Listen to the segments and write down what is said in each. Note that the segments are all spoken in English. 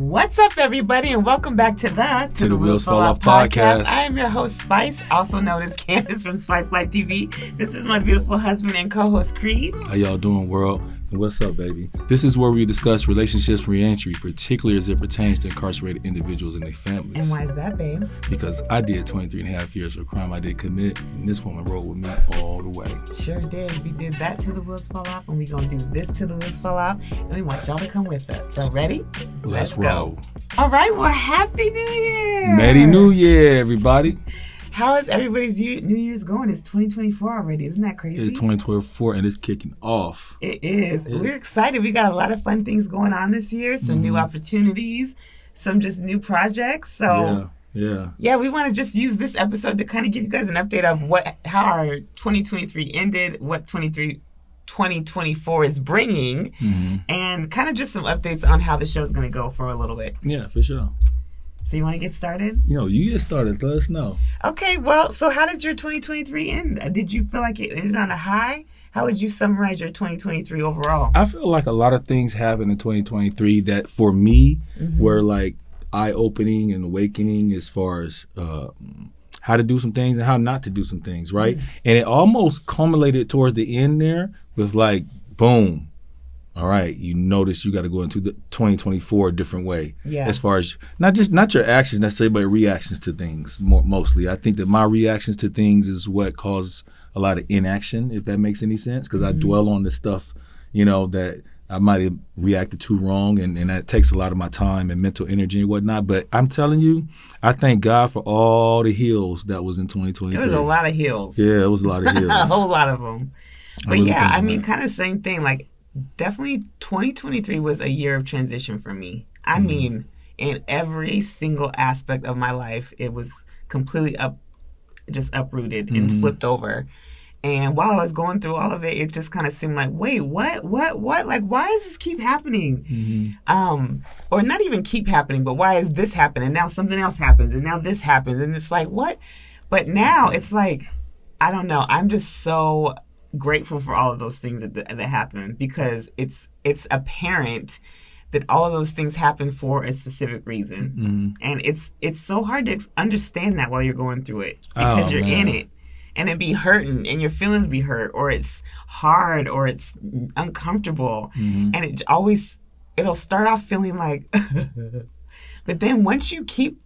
What's up, everybody, and welcome back to the Wheels Fall Off podcast. I am your host, Spice, also known as Candace from SpiceLifeTv. This is my beautiful husband and co-host, Creed. How y'all doing, world? And what's up, baby? This is where we discuss relationships reentry, particularly as it pertains to incarcerated individuals and their families. And why is that, babe? Because I did 23 and a half years for a crime I didn't commit, and this woman rode with me all the way. Sure did. We did that till the wheels fall off, and we're going to do this till the wheels fall off, and we want y'all to come with us. So, ready? Let's roll. All right, well, Happy New Year! Merry New Year, everybody. How is everybody's New Year's going? It's 2024 already. Isn't that crazy? It's 2024 and it's kicking off. It is. We're excited. We got a lot of fun things going on this year. Some new opportunities, some just new projects. So yeah, we want to just use this episode to kind of give you guys an update of how our 2023 ended, what 2024 is bringing, and kind of just some updates on how the show's going to go for a little bit. Yeah, for sure. So you want to get started? You get started. Let us know. Okay, well, so how did your 2023 end? Did you feel like it ended on a high? How would you summarize your 2023 overall? I feel like a lot of things happened in 2023 that for me were like eye-opening and awakening as far as how to do some things and how not to do some things, right? And it almost culminated towards the end there with like, boom. All right, you notice you got to go into the 2024 a different way. Yeah. As far as not your actions necessarily, but reactions to things mostly. I think that my reactions to things is what caused a lot of inaction, if that makes any sense, because I dwell on the stuff, that I might have reacted to wrong, and that takes a lot of my time and mental energy and whatnot. But I'm telling you, I thank God for all the heals that was in 2023. It was a lot of heals. Yeah, it was a lot of heals. A whole lot of them. But really kind of same thing, like, definitely 2023 was a year of transition for me. I mean, in every single aspect of my life, it was completely uprooted and flipped over. And while I was going through all of it, it just kind of seemed like, wait, what? Like, why does this keep happening? Or not even keep happening, but why is this happening? And now something else happens, and now this happens. And it's like, what? But now it's like, I don't know. I'm just so grateful for all of those things that happen, because it's apparent that all of those things happen for a specific reason, and it's so hard to understand that while you're going through it, because you're in it, and it be hurting, and your feelings be hurt, or it's hard, or it's uncomfortable, and it'll start off feeling like, but then once you keep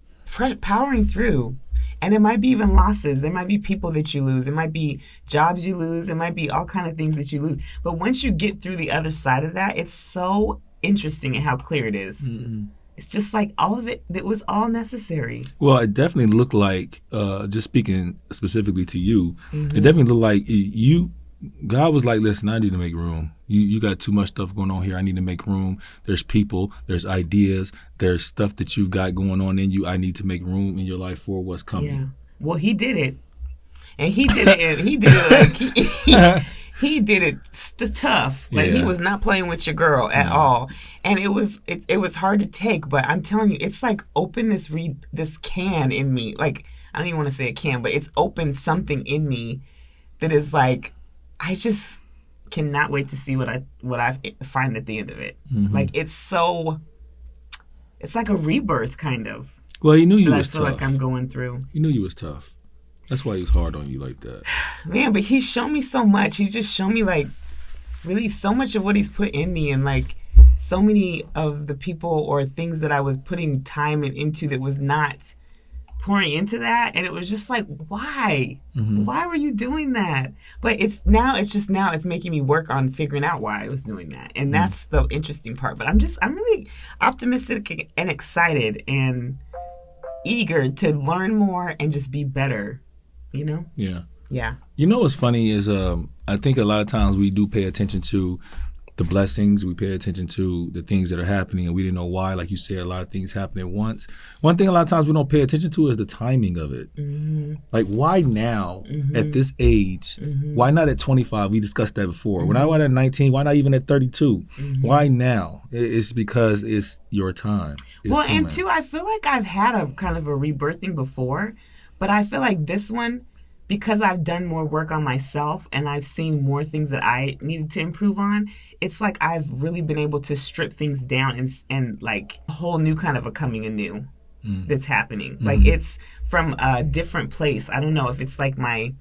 powering through. And it might be even losses. There might be people that you lose. It might be jobs you lose. It might be all kind of things that you lose. But once you get through the other side of that, it's so interesting in how clear it is. It's just like all of it was all necessary. Well, it definitely looked like, just speaking specifically to you, it definitely looked like God was like, listen, I need to make room. You got too much stuff going on here. I need to make room. There's people, there's ideas, there's stuff that you've got going on in you. I need to make room in your life for what's coming. Yeah. Well, he did it. And he did it. And he did it like he did it tough. Like he was not playing with your girl at all. And it was hard to take, but I'm telling you, it's like open this can in me. Like, I don't even want to say a can, but it's opened something in me that is like, I just cannot wait to see what I find at the end of it. Like, it's like a rebirth, kind of. Well, he knew you was tough. I feel like I'm going through. He knew you was tough. That's why he was hard on you like that. Man, but he's shown me so much. He's just shown me, like, really so much of what he's put in me, and like so many of the people or things that I was putting time into that was not pouring into that, and it was just like, why? Why were you doing that? But it's making me work on figuring out why I was doing that, and that's the interesting part. But I'm really optimistic and excited and eager to learn more and just be better, Yeah. What's funny is I think a lot of times we do pay attention to the blessings, we pay attention to the things that are happening, and we didn't know why. Like you said, a lot of things happen at once. One thing a lot of times we don't pay attention to is the timing of it. Like, why now at this age? Why not at 25? We discussed that before. When I was at 19, why not even at 32? Why now? It's because it's your time. Coming. And two, I feel like I've had a kind of a rebirthing before, but I feel like this one because I've done more work on myself and I've seen more things that I needed to improve on, it's like I've really been able to strip things down and like a whole new kind of a coming anew that's happening. Like it's from a different place. I don't know if it's like my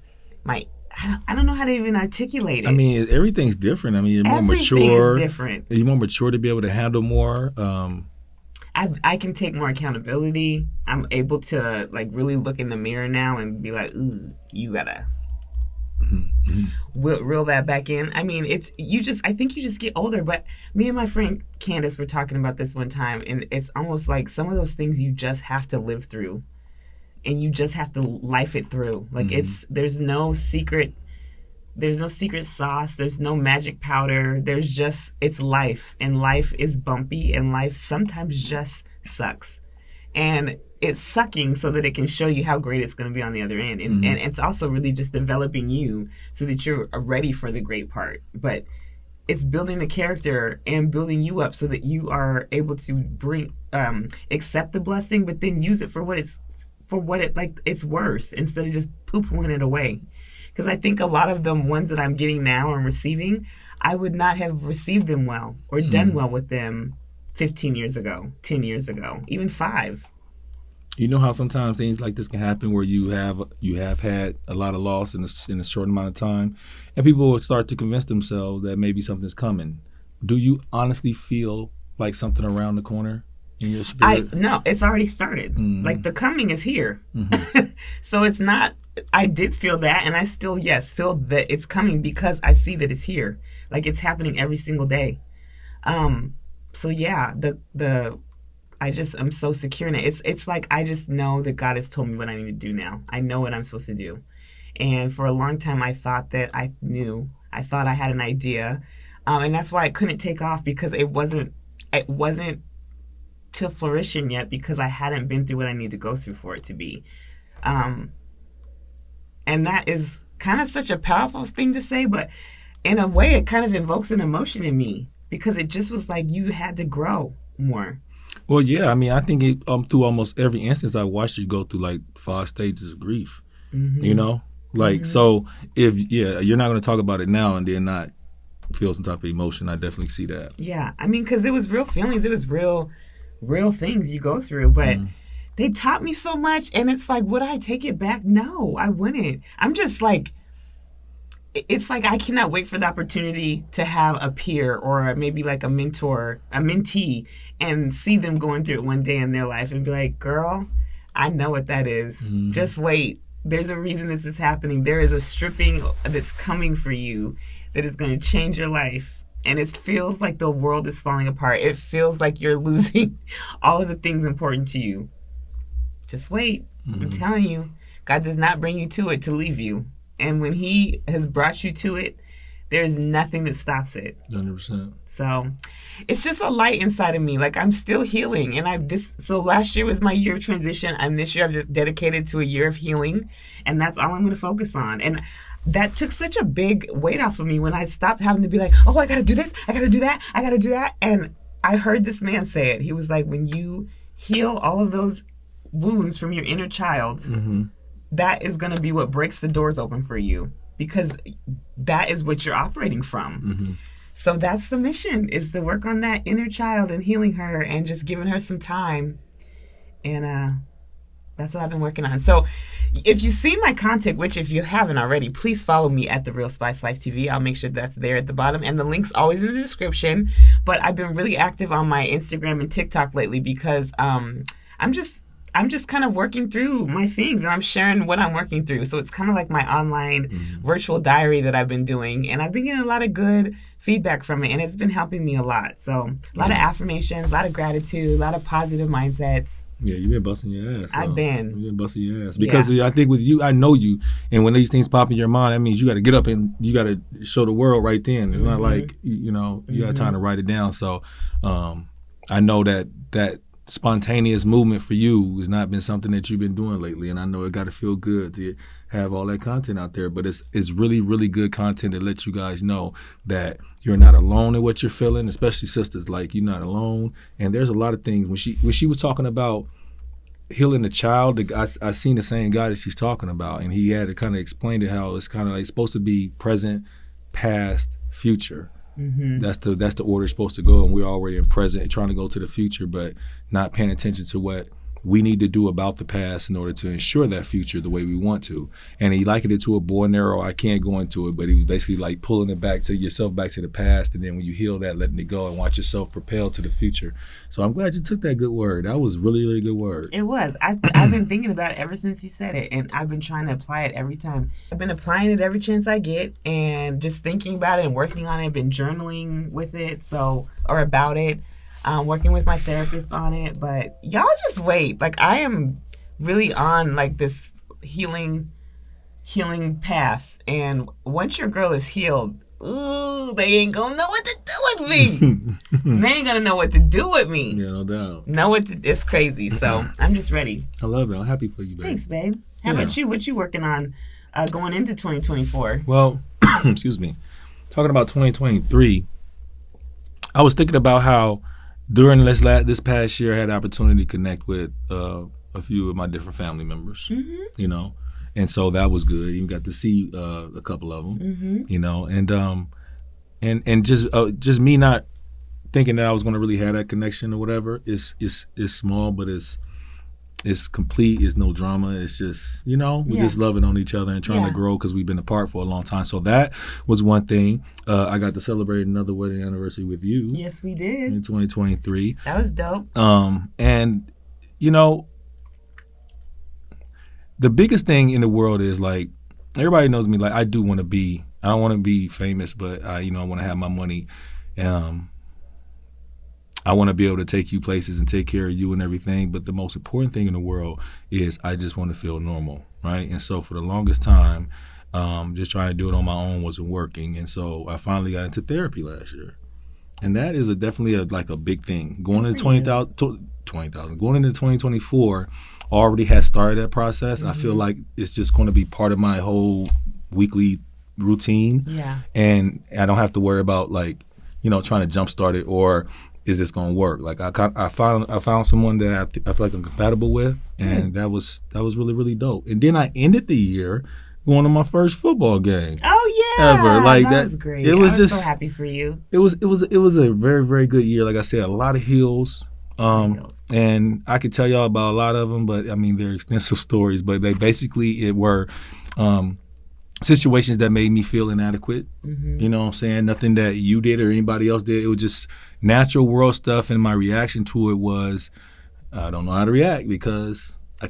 I don't know how to even articulate it. I mean, everything's different. I mean, you're more Everything mature. is different. You're more mature to be able to handle more. I can take more accountability. I'm able to like really look in the mirror now and be like, ooh, you gotta reel that back in. I mean, I think you just get older. But me and my friend Candace were talking about this one time, and it's almost like some of those things you just have to live through. And you just have to life it through. Like there's no secret sauce. There's no magic powder. It's life, and life is bumpy, and life sometimes just sucks. And it's sucking so that it can show you how great it's going to be on the other end. And it's also really just developing you so that you're ready for the great part. But it's building the character and building you up so that you are able to accept the blessing, but then use it for what it's worth, instead of just poo-pooing it away. Because I think a lot of the ones that I'm getting now and receiving, I would not have received them well or done well with them 15 years ago, 10 years ago, even 5. You know how sometimes things like this can happen where you have had a lot of loss in a short amount of time, and people will start to convince themselves that maybe something's coming. Do you honestly feel like something around the corner in your spirit? No, it's already started. Like the coming is here. So it's not, I did feel that, and I still, feel that it's coming because I see that it's here. Like it's happening every single day. So yeah, I'm so secure in it. It's like I just know that God has told me what I need to do now. I know what I'm supposed to do. And for a long time I thought that I knew. I thought I had an idea. And that's why I couldn't take off, because it wasn't to fruition yet, because I hadn't been through what I need to go through for it to be. And that is kind of such a powerful thing to say, but in a way it kind of invokes an emotion in me, because it just was like you had to grow more. Well, yeah, I mean, I think through almost every instance I watched you go through like 5 stages of grief, you know? Like, so if, you're not going to talk about it now and then not feel some type of emotion, I definitely see that. Yeah, I mean, because it was real feelings, it was real things you go through, but they taught me so much, and it's like, would I take it back? No, I wouldn't. I'm just like, it's like I cannot wait for the opportunity to have a peer or maybe like a mentor, a mentee, and see them going through it one day in their life and be like, girl, I know what that is. Just wait. There's a reason this is happening. There is a stripping that's coming for you that is going to change your life. And it feels like the world is falling apart. It feels like you're losing all of the things important to you. Just wait. I'm telling you, God does not bring you to it to leave you. And when he has brought you to it, there is nothing that stops it. 100%. So it's just a light inside of me. Like I'm still healing. And so last year was my year of transition. And this year I've just dedicated to a year of healing. And that's all I'm going to focus on. And that took such a big weight off of me when I stopped having to be like, oh, I got to do this. I got to do that. I got to do that. And I heard this man say it. He was like, when you heal all of those wounds from your inner child, that is going to be what breaks the doors open for you, because that is what you're operating from. So that's the mission, is to work on that inner child and healing her and just giving her some time. And that's what I've been working on. So if you see my content, which if you haven't already, please follow me at The Real SpiceLifeTv. I'll make sure that's there at the bottom. And the link's always in the description. But I've been really active on my Instagram and TikTok lately because I'm just kind of working through my things, and I'm sharing what I'm working through. So it's kind of like my online virtual diary that I've been doing. And I've been getting a lot of good feedback from it, and it's been helping me a lot. So a lot of affirmations, a lot of gratitude, a lot of positive mindsets. Yeah, you've been busting your ass. You've been busting your ass. Because I think with you, I know you, and when these things pop in your mind, that means you got to get up and you got to show the world right then. It's not like, you got time to write it down. So I know that spontaneous movement for you has not been something that you've been doing lately, and I know it got to feel good to have all that content out there. But it's really, really good content that lets you guys know that you're not alone in what you're feeling, especially sisters. Like, you're not alone. And there's a lot of things when she was talking about healing the child, I seen the same guy that she's talking about, and he had to kind of explain it how it's kind of like supposed to be present, past, future. Mm-hmm. That's the order it's supposed to go, and we're already in present, trying to go to the future, but not paying attention to what we need to do about the past in order to ensure that future the way we want to. And he likened it to a bow and arrow. I can't go into it, but he was basically like pulling it back to yourself, back to the past, and then when you heal that, letting it go and watch yourself propel to the future. So I'm glad you took that good word. That was really, really good word. It was. I've been thinking about it ever since he said it, and I've been trying to apply it every time. I've been applying it every chance I get, and just thinking about it and working on it. I've been journaling with it, or about it. Working with my therapist on it, but y'all just wait. Like, I am really on like this healing path, and once your girl is healed, ooh, they ain't gonna know what to do with me. They ain't gonna know what to do with me. Yeah, no doubt. It's crazy. So I'm just ready. I love it. I'm happy for you, babe. Thanks, babe. How about you? What you working on going into 2024? Well, excuse me. Talking about 2023, I was thinking about how during this past year, I had the opportunity to connect with a few of my different family members, you know, and so that was good. You got to see a couple of them, you know, and just me not thinking that I was going to really have that connection or whatever. It's small, but it's complete. It's no drama. It's just, you know, we're just loving on each other and trying to grow because we've been apart for a long time. So that was one thing. I got to celebrate another wedding anniversary with you. Yes, we did. In 2023. That was dope. And, you know, the biggest thing in the world is, like, everybody knows me. Like, I don't want to be famous, but I want to have my money. I want to be able to take you places and take care of you and everything. But the most important thing in the world is I just want to feel normal, right? And so for the longest time, just trying to do it on my own wasn't working. And so I finally got into therapy last year. And that is definitely a big thing. Going into 20,000, going into 2024, already has started that process. I feel like it's just going to be part of my whole weekly routine. Yeah. And I don't have to worry about, like, trying to jumpstart it or is this going to work? Like, I found someone that I feel like I'm compatible with, and that was really, really dope. And then I ended the year going to my first football game. Oh yeah, ever. Like that was great. It was so happy for you. It was a very, very good year. Like I said, a lot of hills. And I could tell y'all about a lot of them, but I mean, they're extensive stories. But it were situations that made me feel inadequate. You know what I'm saying? Nothing that you did or anybody else did. It was just natural world stuff, and my reaction to it was, I don't know how to react because I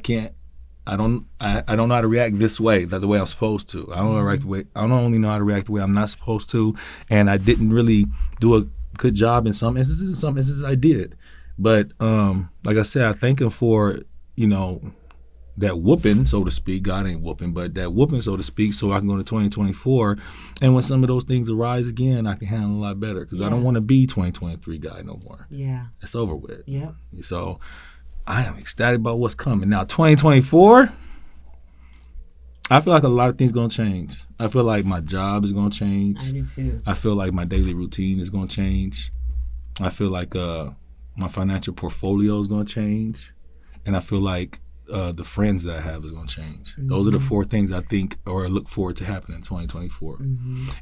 don't know how to react this way, the way I'm supposed to. I don't only know how to react the way I'm not supposed to, and I didn't really do a good job in some instances. In some instances I did. But like I said, I thank him for, that whooping, so to speak. God ain't whooping, but that whooping, so to speak, so I can go to 2024. And when some of those things arise again, I can handle a lot better because I don't want to be 2023 guy no more. Yeah. It's over with. Yeah. So I am ecstatic about what's coming. Now, 2024, I feel like a lot of things going to change. I feel like my job is going to change. I do too. I feel like my daily routine is going to change. I feel like my financial portfolio is going to change. And I feel like the friends that I have is going to change. Those are the four things I think or look forward to happening in 2024.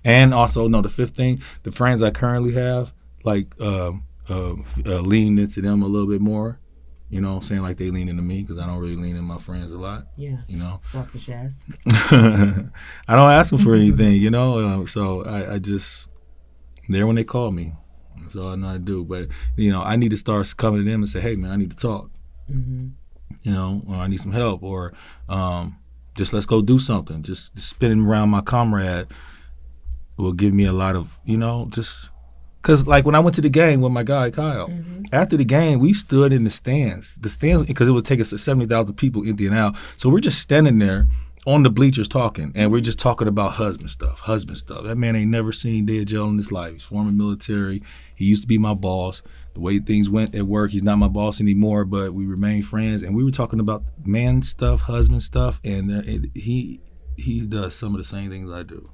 And also, the fifth thing, the friends I currently have, like lean into them a little bit more. You know what I'm saying? Like they lean into me because I don't really lean into my friends a lot. Yeah. Selfish ass. I don't ask them for anything, so I just, there when they call me. That's all I know I do. But, I need to start coming to them and say, hey, man, I need to talk. Or I need some help, or just let's go do something. Just spinning around my comrade will give me a lot of, just because like when I went to the game with my guy Kyle, after the game we stood in the stands because it would take us 70,000 people emptying out. So we're just standing there on the bleachers talking, and we're just talking about husband stuff. That man ain't never seen dead jail in his life. He's former military. He used to be my boss. The way things went at work, he's not my boss anymore, but we remain friends. And we were talking about man stuff, husband stuff, and he does some of the same things I do.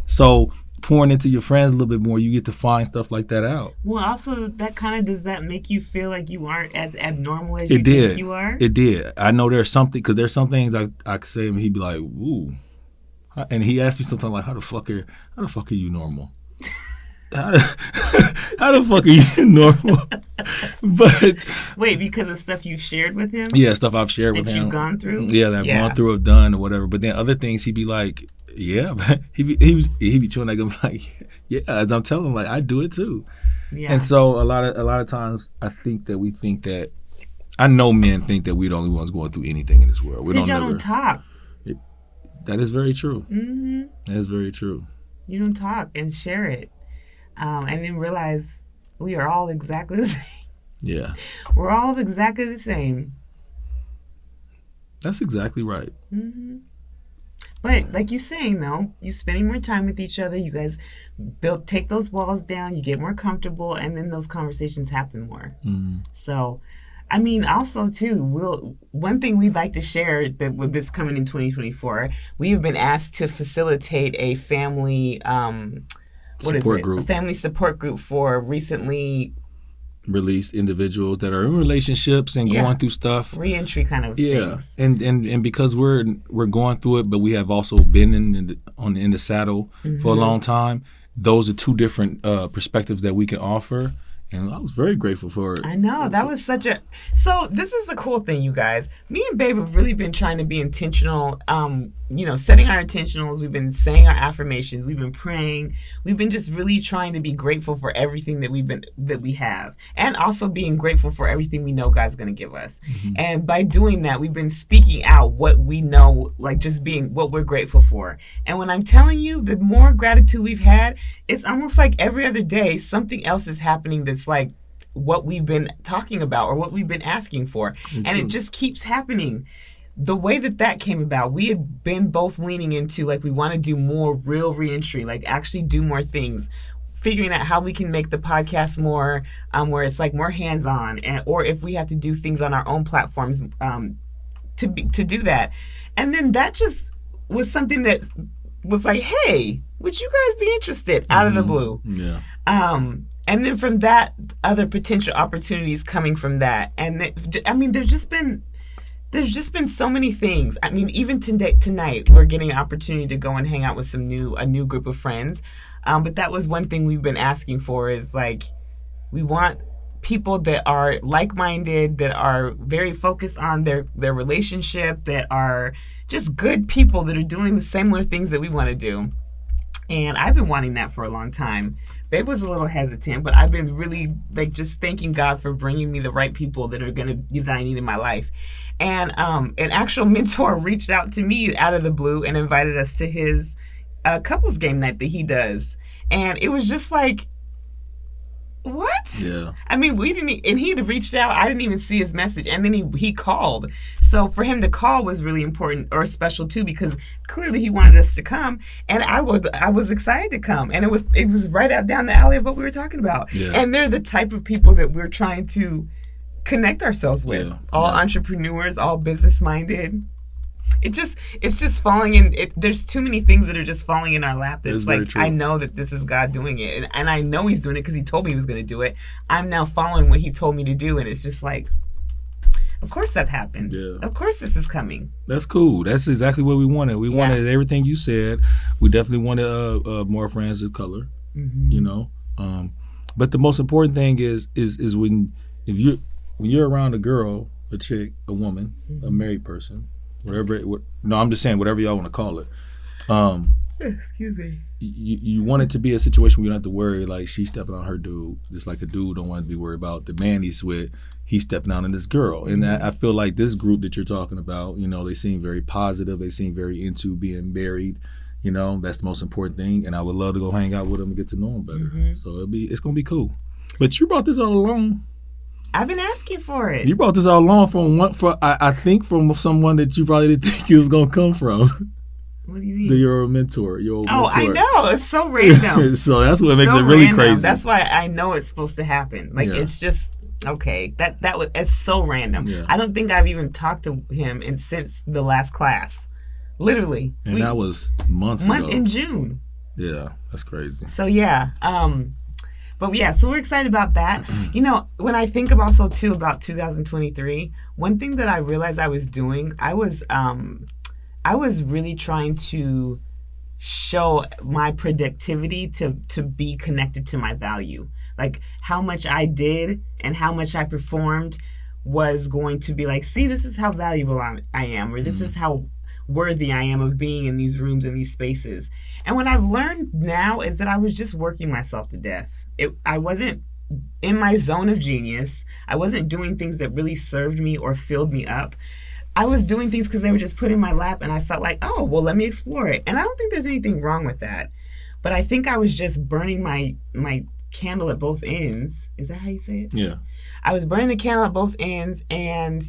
So pouring into your friends a little bit more, you get to find stuff like that out. Well, also, that kind of, does that make you feel like you aren't as abnormal as you think you are? It did. I know there's something, because there's some things I could say and he'd be like, "Ooh," and he asked me something like, "How the fuck are you normal? How the fuck are you normal?" But wait, because of stuff you've shared with him? Yeah, stuff I've shared with him. That you've gone through? Yeah, that I've gone through, have done, or whatever. But then other things, he'd be like, "Yeah," but he be chewing like, I'm like, "Yeah," as I'm telling him, like, I do it too. Yeah. And so a lot of times, I think that I know men think that we're the only ones going through anything in this world. Because y'all don't talk. That is very true. Mm-hmm. That is very true. You don't talk and share it. And then realize we are all exactly the same. Yeah. We're all exactly the same. That's exactly right. Mm-hmm. But like you're saying, though, you're spending more time with each other. You guys take those walls down. You get more comfortable, and then those conversations happen more. Mm-hmm. So, I mean, also, too, one thing we'd like to share that with this coming in 2024, we have been asked to facilitate a family group. A family support group for recently released individuals that are in relationships and going through stuff. Reentry kind of things. And because we're going through it, but we have also been in the saddle for a long time. Those are two different perspectives that we can offer. And I was very grateful for it. I know. That was such a... So this is the cool thing, you guys. Me and Babe have really been trying to be intentional, setting our intentionals. We've been saying our affirmations. We've been praying. We've been just really trying to be grateful for everything that we have. And also being grateful for everything we know God's going to give us. Mm-hmm. And by doing that, we've been speaking out what we know, like just being what we're grateful for. And when I'm telling you, the more gratitude we've had, it's almost like every other day, something else is happening that's like what we've been talking about or what we've been asking for. And it just keeps happening. The way that came about, we had been both leaning into, like, we want to do more real reentry, like actually do more things, figuring out how we can make the podcast more, where it's like more hands-on, or if we have to do things on our own platforms to do that. And then that just was something that was like, hey, would you guys be interested out of the blue? Yeah. And then from that, other potential opportunities coming from that. And there's just been so many things. I mean, even tonight, we're getting an opportunity to go and hang out with a new group of friends. But that was one thing we've been asking for, is like, we want people that are like-minded, that are very focused on their relationship, that are just good people that are doing the similar things that we want to do. And I've been wanting that for a long time. Babe was a little hesitant, but I've been really like just thanking God for bringing me the right people that I need in my life. And an actual mentor reached out to me out of the blue and invited us to his couples game night that he does. And it was just like, what? Yeah. I mean, and he had reached out. I didn't even see his message. And then he called. So for him to call was really important or special too, because clearly he wanted us to come. And I was excited to come. And it was right out down the alley of what we were talking about. Yeah. And they're the type of people that we're trying to connect ourselves with. Yeah. All entrepreneurs, all business minded. It's just falling in. There's too many things that are just falling in our lap. It's like, I know that this is God doing it, and I know He's doing it because He told me He was going to do it. I'm now following what He told me to do, and it's just like, of course that happened. Yeah. Of course this is coming. That's cool. That's exactly what we wanted. We wanted everything you said. We definitely wanted more friends of color. Mm-hmm. But the most important thing is when you're around a girl, a chick, a woman, mm-hmm. a married person. I'm just saying whatever y'all want to call it. Excuse me. You want it to be a situation where you don't have to worry like she's stepping on her dude, just like a dude don't want to be worried about the man he's with. He's stepping on this girl, and I feel like this group that you're talking about, they seem very positive. They seem very into being married. That's the most important thing, and I would love to go hang out with them and get to know them better. Mm-hmm. So it's gonna be cool. But you brought this all along. I've been asking for it. You brought this all along I think from someone that you probably didn't think it was gonna come from. What do you mean? Your mentor, your old mentor. I know. It's so random. So that's what makes it really crazy. That's why I know it's supposed to happen. Like it's just okay. It's so random. Yeah. I don't think I've even talked to him since the last class. Literally. And that was months ago. In June. Yeah, that's crazy. So yeah, but yeah, so we're excited about that. You know, when I think about also too about 2023, one thing that I realized I was doing, I was really trying to show my productivity to be connected to my value. Like how much I did and how much I performed was going to be like, see, this is how valuable I am, or this is how worthy I am of being in these rooms and these spaces. And what I've learned now is that I was just working myself to death. I wasn't in my zone of genius. I wasn't doing things that really served me or filled me up. I was doing things because they were just put in my lap and I felt like, oh, well, let me explore it. And I don't think there's anything wrong with that. But I think I was just burning my candle at both ends. Is that how you say it? Yeah. I was burning the candle at both ends, and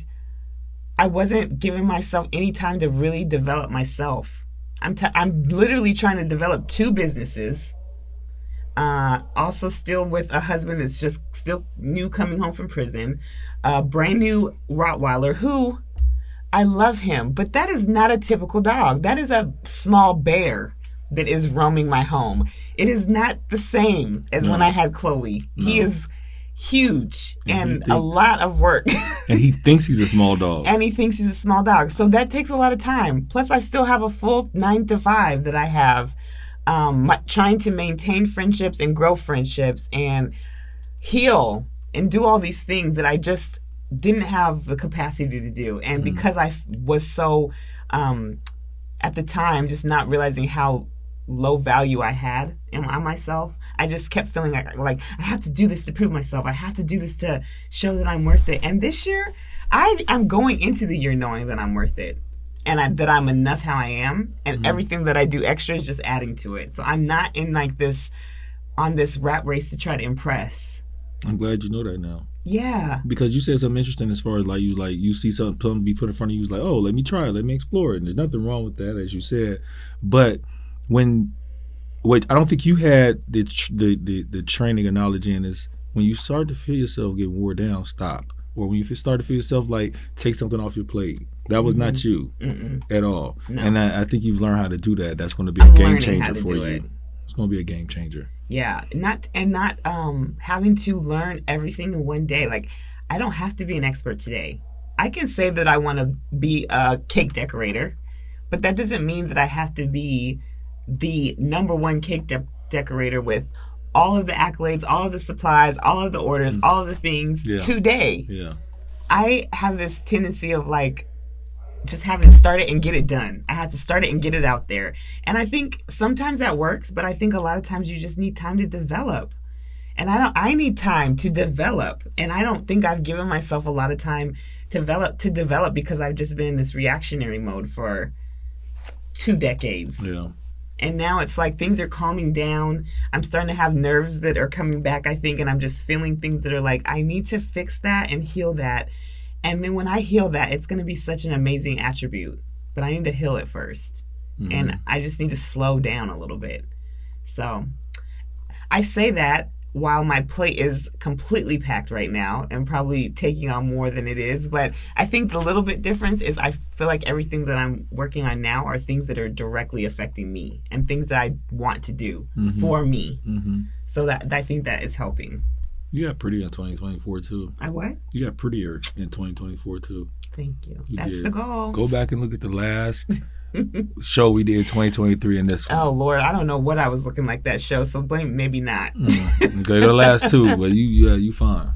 I wasn't giving myself any time to really develop myself. I'm literally trying to develop 2 businesses. Also still with a husband that's just still new coming home from prison. A brand new Rottweiler who, I love him, but that is not a typical dog. That is a small bear that is roaming my home. It is not the same as when I had Chloe. No. He is huge and a lot of work. And he thinks he's a small dog. And he thinks he's a small dog. So that takes a lot of time. Plus, I still have a full 9 to 5 that I have, trying to maintain friendships and grow friendships and heal and do all these things that I just didn't have the capacity to do. And because I was so, at the time, just not realizing how low value I had on myself, I just kept feeling like I have to do this to prove myself. I have to do this to show that I'm worth it. And this year, I'm going into the year knowing that I'm worth it and that I'm enough how I am, and everything that I do extra is just adding to it. So I'm not in like this, on this rat race to try to impress. I'm glad you know that now. Yeah. Because you said something interesting as far as you see something be put in front of you, it's like, oh, let me try it, let me explore it. And there's nothing wrong with that, as you said. But I don't think you had the training or knowledge in is when you start to feel yourself get wore down, stop. Or when you start to feel yourself like take something off your plate. That was not you at all. No. And I think you've learned how to do that. That's going to be a game changer for you. It's going to be a game changer. Yeah, not having to learn everything in one day. Like, I don't have to be an expert today. I can say that I want to be a cake decorator, but that doesn't mean that I have to be the number one cake decorator with all of the accolades, all of the supplies, all of the orders, all of the things today. Yeah. I have this tendency of like just having to start it and get it done. I have to start it and get it out there. And I think sometimes that works, but I think a lot of times you just need time to develop. And I need time to develop. And I don't think I've given myself a lot of time to develop because I've just been in this reactionary mode for 2 decades. Yeah. And now it's like things are calming down. I'm starting to have nerves that are coming back, I think, and I'm just feeling things that are like, I need to fix that and heal that. And then when I heal that, it's going to be such an amazing attribute. But I need to heal it first. And I just need to slow down a little bit. So I say that while my plate is completely packed right now and probably taking on more than it is. But I think the little bit difference is I feel like everything that I'm working on now are things that are directly affecting me and things that I want to do for me. So that I think that is helping. You got prettier in 2024 too. I what? You got prettier in 2024 too. Thank you. That's the goal. Go back and look at the last show we did 2023 in this one. Oh Lord, I don't know what I was looking like that show, so blame maybe not. Okay, the last 2, but you fine.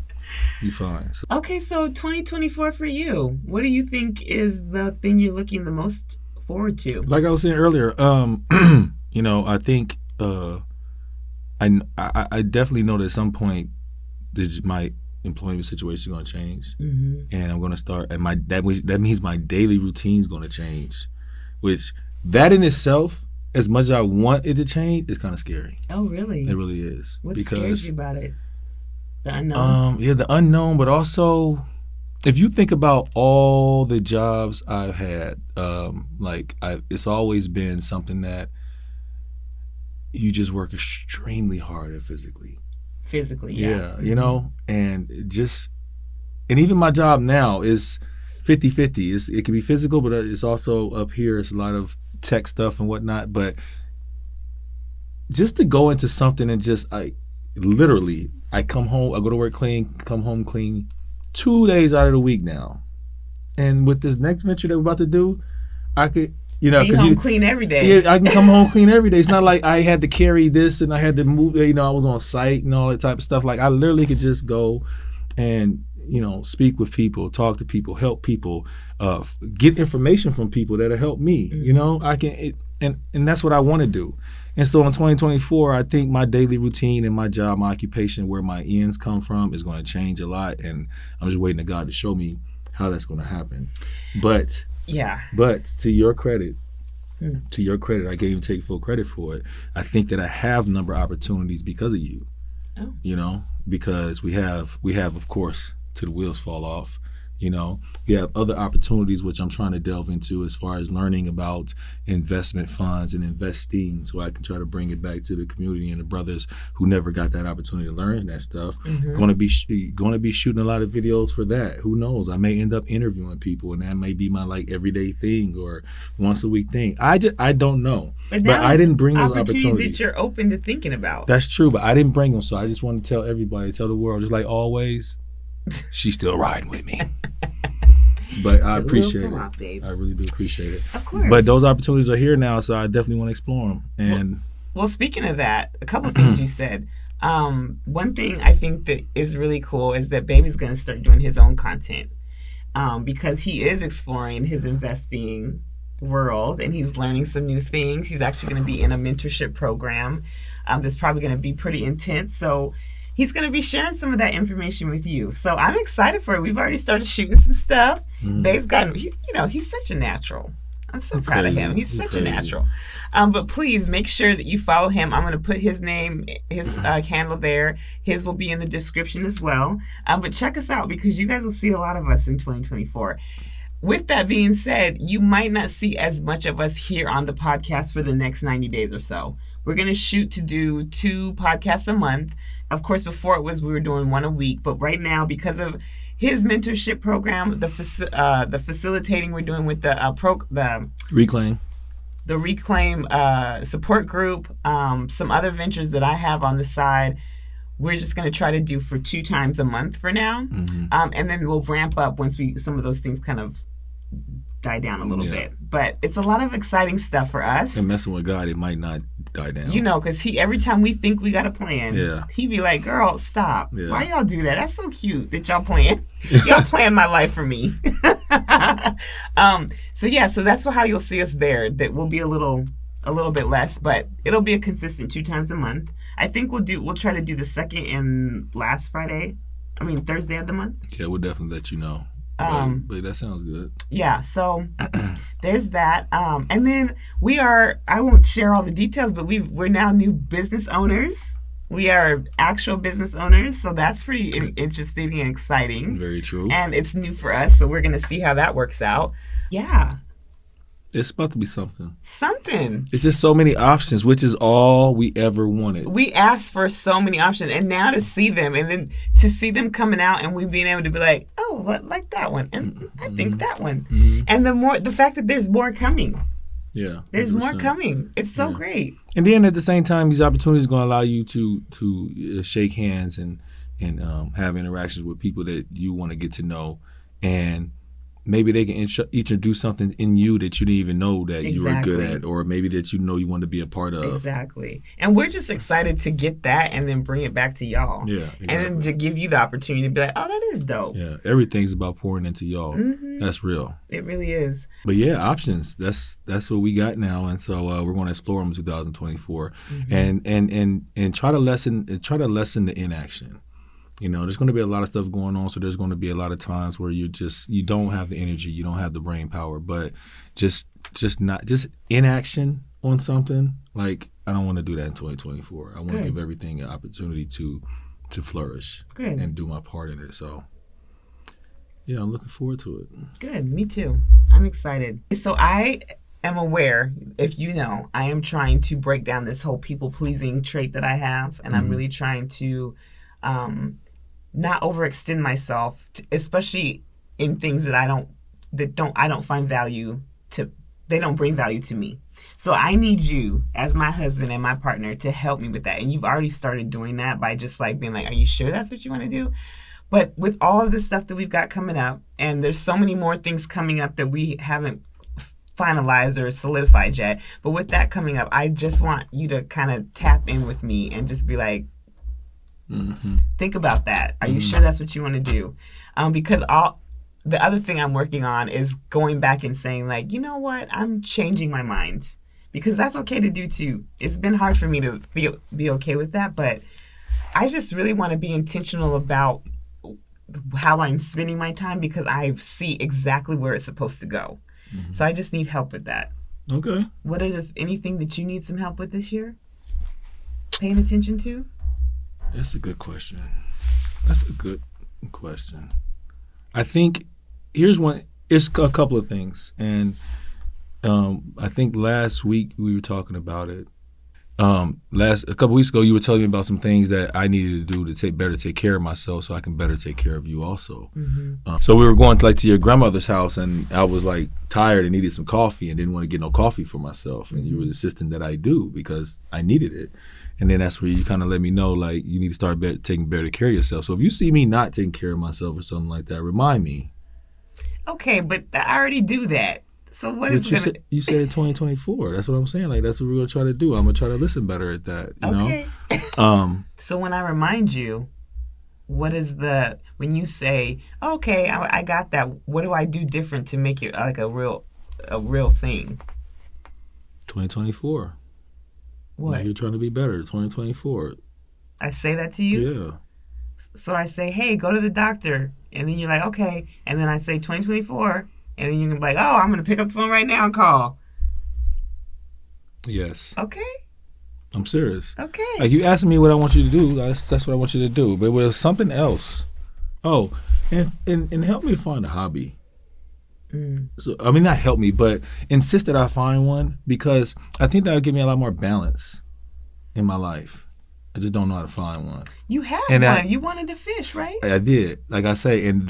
You fine. So. Okay, so 2024 for you. What do you think is the thing you're looking the most forward to? Like I was saying earlier, I think I definitely know that at some point my employment situation is going to change, and I'm going to start. And that means my daily routine is going to change. Which that in itself, as much as I want it to change, is kind of scary. Oh, really? It really is. What scares you about it? The unknown? The unknown, but also, if you think about all the jobs I've had, it's always been something that you just work extremely hard at physically. Physically, yeah. Yeah, and even my job now is 50-50. It can be physical, but it's also up here. It's a lot of tech stuff and whatnot. But just to go into something and just literally I come home, I go to work clean, come home clean 2 days out of the week now. And with this next venture that we're about to do, I could, be home clean every day. Yeah, I can come home clean every day. It's not like I had to carry this and I had to move, I was on site and all that type of stuff. Like I literally could just go and, speak with people, talk to people, help people, get information from people that'll help me. I can, and that's what I want to do. And so in 2024, I think my daily routine and my job, my occupation, where my ends come from, is going to change a lot. And I'm just waiting to God to show me how that's going to happen. But to your credit, I can't even take full credit for it. I think that I have a number of opportunities because of you. Oh. Because we have, of course, till the wheels fall off. You have other opportunities which I'm trying to delve into as far as learning about investment funds and investing, so I can try to bring it back to the community and the brothers who never got that opportunity to learn that stuff. Going to be shooting a lot of videos for that. Who knows? I may end up interviewing people, and that may be my everyday thing or once a week thing. I don't know. But I didn't bring those opportunities that you're open to thinking about. That's true, but I didn't bring them, so I just want to tell everybody, tell the world, just like always. She's still riding with me. But I appreciate it. I really do appreciate it. Of course. But those opportunities are here now, so I definitely want to explore them. And well, speaking of that, a couple of things you said. One thing I think that is really cool is that Baby's going to start doing his own content because he is exploring his investing world and he's learning some new things. He's actually going to be in a mentorship program that's probably going to be pretty intense. So he's going to be sharing some of that information with you. So I'm excited for it. We've already started shooting some stuff. Babe's gotten, he's such a natural. I'm so proud of him. He's such a natural. But please make sure that you follow him. I'm going to put his name, his handle there. His will be in the description as well. But check us out because you guys will see a lot of us in 2024. With that being said, you might not see as much of us here on the podcast for the next 90 days or so. We're going to shoot to do 2 podcasts a month. Of course, before we were doing 1 a week, but right now, because of his mentorship program, the facilitating we're doing with the Reclaim support group, some other ventures that I have on the side, we're just going to try to do for 2 times a month for now, and then we'll ramp up once some of those things kind of die down a little bit. But it's a lot of exciting stuff for us. And messing with God, it might not die down. Because every time we think we got a plan, he be like, girl, stop. Yeah. Why y'all do that? That's so cute that y'all plan. Y'all plan my life for me. So that's how you'll see us there. That will be a little bit less, but it'll be a consistent 2 times a month. I think we'll try to do the second and last Thursday of the month. Yeah, we'll definitely let you know. But that sounds good. Yeah, so there's that. And then I won't share all the details, but we're now new business owners. We are actual business owners, so that's pretty interesting and exciting. Very true. And it's new for us, so we're going to see how that works out. Yeah. It's about to be something. It's just so many options, which is all we ever wanted. We asked for so many options, and now to see them, and then to see them coming out, and we being able to be like, oh, like that one, and I think that one, and the fact that there's more coming. Yeah, there's 100%. More coming. It's so great. And then at the same time, these opportunities are going to allow you to shake hands and have interactions with people that you want to get to know, and maybe they can introduce something in you that you didn't even know that you were good at, or maybe that you want to be a part of. Exactly. And we're just excited to get that and then bring it back to y'all. Yeah, exactly. And then to give you the opportunity to be like, oh, that is dope. Yeah, everything's about pouring into y'all. That's real. It really is. But yeah, options. That's what we got now, and so we're going to explore them in 2024, and try to lessen the inaction. There's going to be a lot of stuff going on, so there's going to be a lot of times where you don't have the energy, you don't have the brain power, but just inaction on something. Like, I don't want to do that in 2024. I want to give everything an opportunity to flourish and do my part in it. So, yeah, I'm looking forward to it. Good, me too. I'm excited. So I am aware, if you know, I am trying to break down this whole people-pleasing trait that I have, and I'm really trying to not overextend myself, especially in things that I don't find value to. They don't bring value to me. So I need you as my husband and my partner to help me with that. And you've already started doing that by just like being like, are you sure that's what you want to do? But with all of the stuff that we've got coming up, and there's so many more things coming up that we haven't finalized or solidified yet. But with that coming up, I just want you to kind of tap in with me and just be like, think about that. Are you sure that's what you want to do? Because the other thing I'm working on is going back and saying like, you know what? I'm changing my mind, because that's okay to do too. It's been hard for me to be okay with that, but I just really want to be intentional about how I'm spending my time, because I see exactly where it's supposed to go. So I just need help with that. Okay. What are anything that you need some help with this year? Paying attention to? That's a good question. I think here's one. It's a couple of things, and I think last week we were talking about it. A couple weeks ago, you were telling me about some things that I needed to do to better take care of myself, so I can better take care of you also. So we were going to your grandmother's house, and I was like tired and needed some coffee, and didn't want to get no coffee for myself. And you were insisting that I do because I needed it. And then that's where you kind of let me know, like, you need to start taking better care of yourself. So if you see me not taking care of myself or something like that, remind me. Okay, but I already do that. So what is it? You said in 2024. That's what I'm saying. Like, that's what we're going to try to do. I'm going to try to listen better at that, you know? So when I remind you, what is when you say, okay, I got that, what do I do different to make it like a real thing? 2024. What? Like, you're trying to be better. 2024. I say that to you? Yeah. So I say, hey, go to the doctor. And then you're like, okay. And then I say 2024. And then you're like, oh, I'm going to pick up the phone right now and call. Yes. Okay. I'm serious. Okay. Like, you asking me what I want you to do, that's what I want you to do. But it was something else. Oh, and help me to find a hobby. So, I mean, not help me, but insist that I find one, because I think that would give me a lot more balance in my life. I just don't know how to find one. You have one. You wanted to fish, right? I did. Like I say, and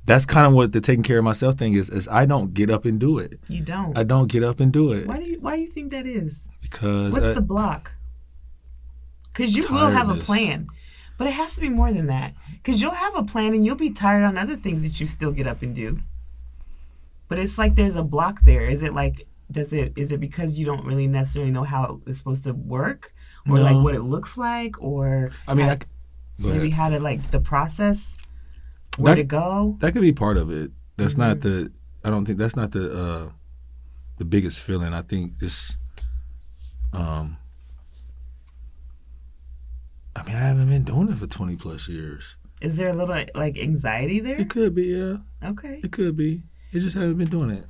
that's kind of what the taking care of myself thing is I don't get up and do it. You don't? I don't get up and do it. Why do you think that is? Because what's the block? Because you will have a plan. But it has to be more than that. Because you'll have a plan and you'll be tired on other things that you still get up and do. But it's like there's a block there. Is it like, is it because you don't really necessarily know how it's supposed to work? Or like what it looks like? Or I mean, maybe how to like the process, where to go? That could be part of it. That's not I don't think that's not the biggest feeling. I think it's, I mean, I haven't been doing it for 20 plus years. Is there a little like anxiety there? It could be, yeah. Okay. It could be. It just haven't been doing it.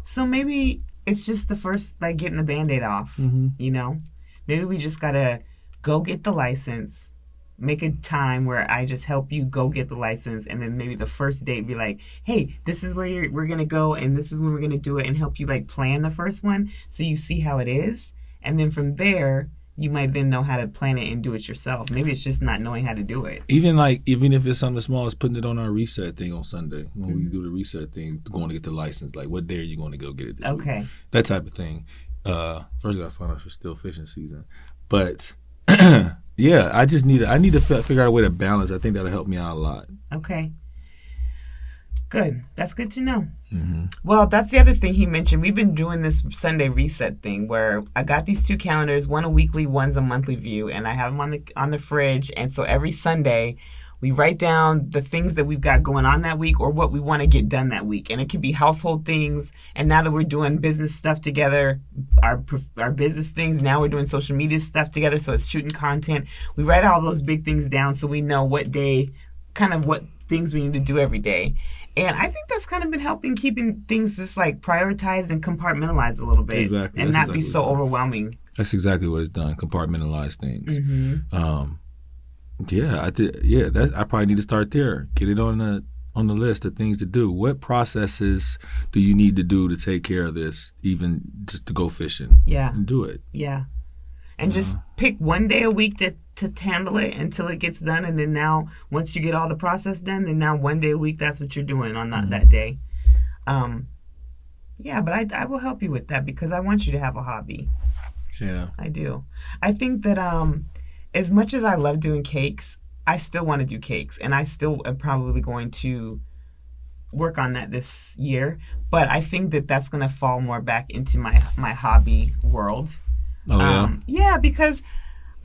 So maybe it's just the first, like, getting the Band-Aid off, you know? Maybe we just got to go get the license, make a time where I just help you go get the license, and then maybe the first date be like, hey, this is where we're going to go, and this is when we're going to do it, and help you, like, plan the first one so you see how it is. And then from there, you might then know how to plan it and do it yourself. Maybe it's just not knowing how to do it. Even if it's something small as putting it on our reset thing on Sunday, when we do the reset thing, going to get the license, like, what day are you going to go get it this week? That type of thing. First I got to find out if it's still fishing season. But yeah, I need to figure out a way to balance. I think that'll help me out a lot. Okay. Good. That's good to know. Well, that's the other thing he mentioned. We've been doing this Sunday reset thing where I got these two calendars, one a weekly, one's a monthly view, and I have them on the fridge. And so every Sunday, we write down the things that we've got going on that week or what we want to get done that week. And it could be household things. And now that we're doing business stuff together, our business things, now we're doing social media stuff together. So it's shooting content. We write all those big things down so we know what day, kind of what things we need to do every day. And I think that's kind of been helping keeping things just like prioritized and compartmentalized a little bit. Exactly. And not be so overwhelming. That's exactly what it's done. Compartmentalize things. I probably need to start there. Get it on the list of things to do. What processes do you need to do to take care of this, even just to go fishing? Yeah. And do it. Yeah. And just pick one day a week to handle it until it gets done. And then now, once you get all the process done, then now one day a week, that's what you're doing on that day. Yeah, but I will help you with that because I want you to have a hobby. Yeah. I do. I think that as much as I love doing cakes, I still want to do cakes, and I still am probably going to work on that this year. But I think that that's going to fall more back into my hobby world. Oh yeah. Yeah, because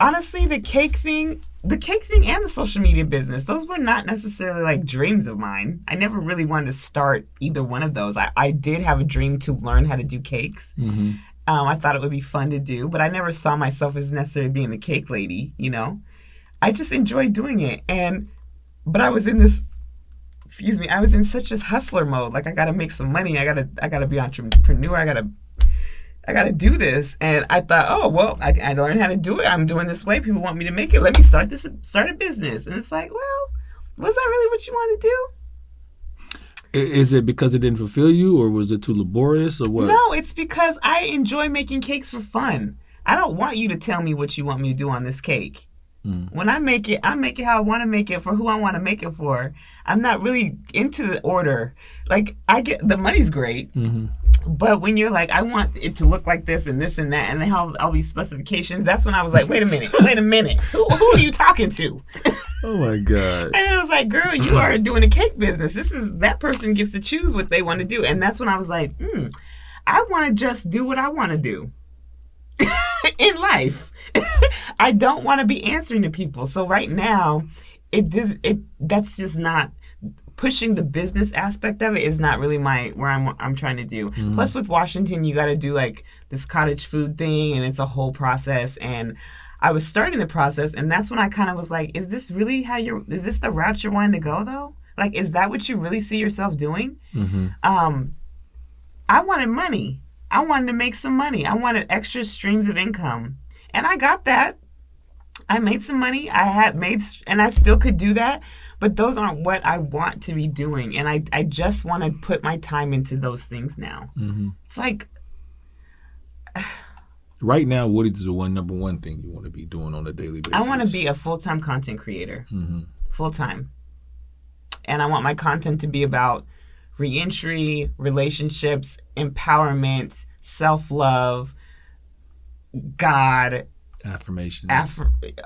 honestly, the cake thing and the social media business, those were not necessarily like dreams of mine. I never really wanted to start either one of those. I did have a dream to learn how to do cakes. Mm-hmm. I thought it would be fun to do, but I never saw myself as necessarily being the cake lady, you know? I just enjoyed doing it. But I was in I was in such this hustler mode. Like I gotta make some money. I gotta be an entrepreneur. I gotta do this. And I thought, oh well, I learned how to do it. I'm doing this way. People want me to make it. Let me start a business. And it's like, well, was that really what you wanted to do? Is it because it didn't fulfill you, or was it too laborious, or what? No, it's because I enjoy making cakes for fun. I don't want you to tell me what you want me to do on this cake. When I make it how I want to make it for who I want to make it for. I'm not really into the order. Like I get the money's great, but when you're like, I want it to look like this and that, and they have all these specifications. That's when I was like, wait a minute, who are you talking to? Oh my God. And I was like, girl, you are doing a cake business. That person gets to choose what they want to do. And that's when I was like, I want to just do what I want to do in life. I don't want to be answering to people. So right now, that's just not pushing the business aspect of it is not really where I'm trying to do. Plus with Washington, you got to do like this cottage food thing, and it's a whole process. And I was starting the process, and that's when I kind of was like, is this really is this the route you're wanting to go though? Like, is that what you really see yourself doing? I wanted money. I wanted to make some money. I wanted extra streams of income. And I got that. I made some money. And I still could do that. But those aren't what I want to be doing. And I just want to put my time into those things now. It's like... Right now, what is the number one thing you want to be doing on a daily basis? I want to be a full-time content creator. Full-time. And I want my content to be about reentry, relationships, empowerment, self-love, God, affirmation,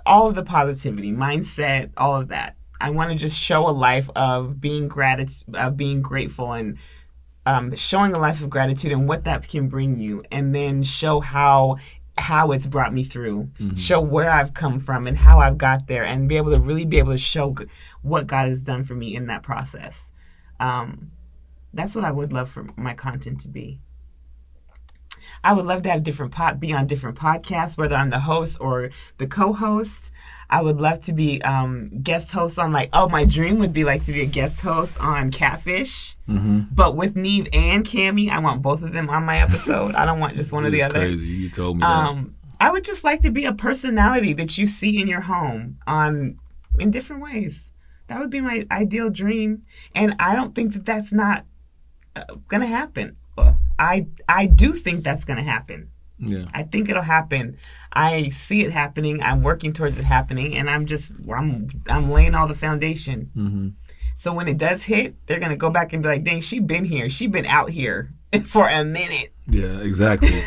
all of the positivity, mindset, all of that. I want to just show a life of being grateful, and showing a life of gratitude and what that can bring you, and then show how it's brought me through, show where I've come from and how I've got there, and be able to show what God has done for me in that process. That's what I would love for my content to be. I would love to have be on different podcasts, whether I'm the host or the co-host. I would love to be guest host on my dream would be to be a guest host on Catfish, but with Neve and Cammie. I want both of them on my episode. I don't want just one or the other. Crazy, you told me that. I would just like to be a personality that you see in your home in different ways. That would be my ideal dream, and I don't think that that's not gonna happen. Well, I do think that's gonna happen. Yeah, I think it'll happen. I see it happening. I'm working towards it happening, and I'm laying all the foundation. So when it does hit, they're gonna go back and be like, "Dang, she been out here for a minute." Yeah, exactly.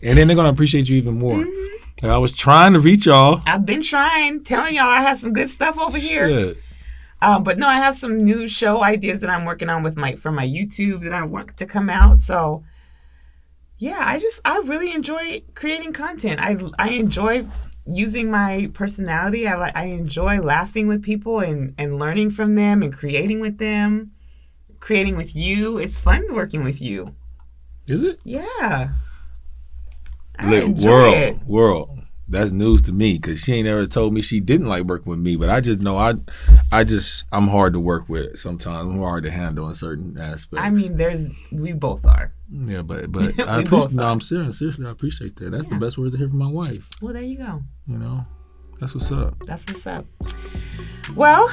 And then they're gonna appreciate you even more. Like, I was trying to reach y'all. I've been trying, telling y'all I have some good stuff over here. But no, I have some new show ideas that I'm working on for my YouTube that I want to come out. So yeah, I really enjoy creating content. I enjoy using my personality. I enjoy laughing with people and learning from them and creating with them, creating with you. It's fun working with you. Is it? Yeah. World. That's news to me because she ain't ever told me she didn't like working with me. But I just know I'm hard to work with sometimes. I'm hard to handle in certain aspects. I mean, we both are. Yeah, but I appreciate. No, I'm serious. Seriously, I appreciate that. That's the best words to hear from my wife. Well, there you go. You know, that's what's up. That's what's up. Well,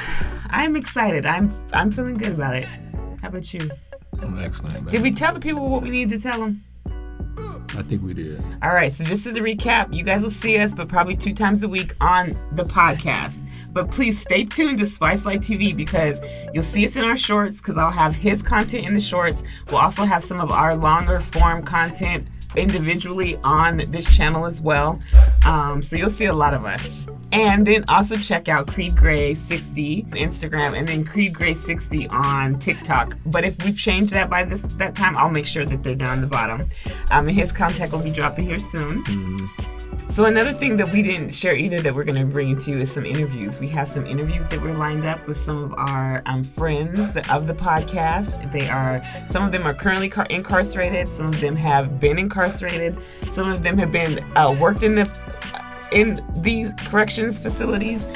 I'm excited. I'm feeling good about it. How about you? I'm excellent, man. Did we tell the people what we needed to tell them? I think we did. All right, so just as a recap, you guys will see us, but probably 2 times a week on the podcast. But please stay tuned to SpiceLifeTv because you'll see us in our shorts because I'll have his content in the shorts. We'll also have some of our longer form content individually on this channel as well. So you'll see a lot of us. And then also check out Creed Gray 60 on Instagram and then Creed Gray 60 on TikTok. But if we've changed that by that time, I'll make sure that they're down the bottom. And his contact will be dropping here soon. So another thing that we didn't share either that we're going to bring into is some interviews. We have some interviews that we're lined up with some of our friends of the podcast. Some of them are currently incarcerated. Some of them have been incarcerated. Some of them have been worked in these corrections facilities.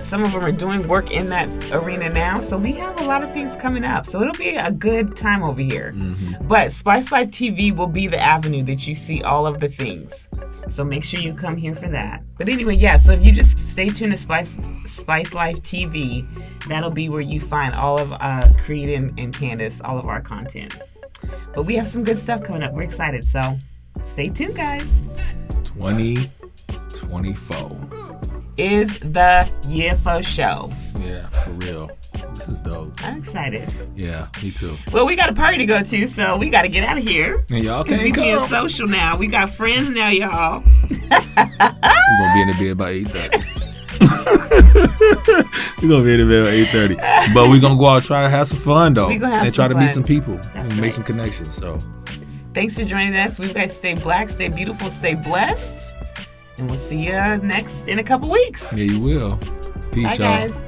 Some of them are doing work in that arena now. So we have a lot of things coming up. So it'll be a good time over here. But SpiceLifeTv will be the avenue that you see all of the things. So make sure you come here for that. But anyway, yeah, so if you just stay tuned to SpiceLifeTv, that'll be where you find all of Creed and Candace, all of our content. But we have some good stuff coming up. We're excited. So stay tuned, guys. 2024 is the UFO show. Yeah, for real. This is dope. I'm excited. Yeah, me too. Well, we got a party to go to, so we got to get out of here. And y'all can't we come. Being social now. We got friends now, y'all. We're gonna be in the bed by 8:30. We're gonna be in the bed by 8:30. But we're gonna go out and try to have some fun though. And try to meet some people and make some connections. So thanks for joining us. We guys stay black, stay beautiful, stay blessed. And we'll see you next in a couple weeks. Yeah, you will. Peace, Bye, y'all. guys.